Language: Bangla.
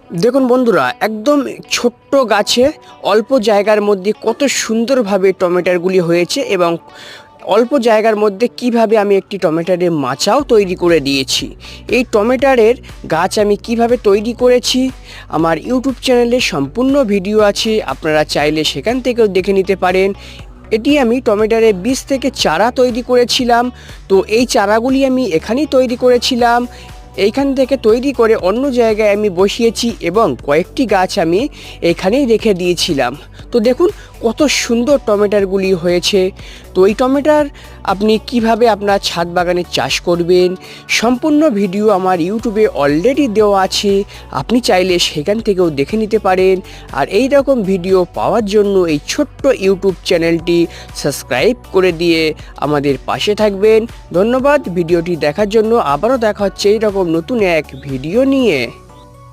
দেখুন বন্ধুরা, একদম ছোট্ট গাছে অল্প জায়গার মধ্যে কত সুন্দরভাবে টমেটোগুলি হয়েছে এবং অল্প জায়গার মধ্যে কিভাবে আমি একটি টমেটোর মাচাও তৈরি করে দিয়েছি। এই টমেটোর গাছ আমি কিভাবে তৈরি করেছি আমার ইউটিউব চ্যানেলে সম্পূর্ণ ভিডিও আছে, আপনারা চাইলে সেখান থেকেও দেখে নিতে পারেন। এটি আমি টমেটোর বীজ থেকে চারা তৈরি করেছিলাম। তো এই চারাগুলি আমি এখানেই তৈরি করেছিলাম, এইখান থেকে তৈরি করে অন্য জায়গায় আমি বসিয়েছি এবং কয়েকটি গাছ আমি এখানেই রেখে দিয়েছিলাম। তো দেখুন কত সুন্দর টমেটোগুলি হয়েছে। তো এই টমেটোর আপনি কিভাবে আপনার ছাদ বাগানে চাষ করবেন সম্পূর্ণ ভিডিও আমার ইউটিউবে অলরেডি দেওয়া আছে, আপনি চাইলে সেখান থেকেও দেখে নিতে পারেন। আর এই রকম ভিডিও পাওয়ার জন্য এই ছোট্ট ইউটিউব চ্যানেলটি সাবস্ক্রাইব করে দিয়ে আমাদের পাশে থাকবেন। ধন্যবাদ ভিডিওটি দেখার জন্য। আবারও দেখা হচ্ছে এইরকম নতুন এক ভিডিও নিয়ে।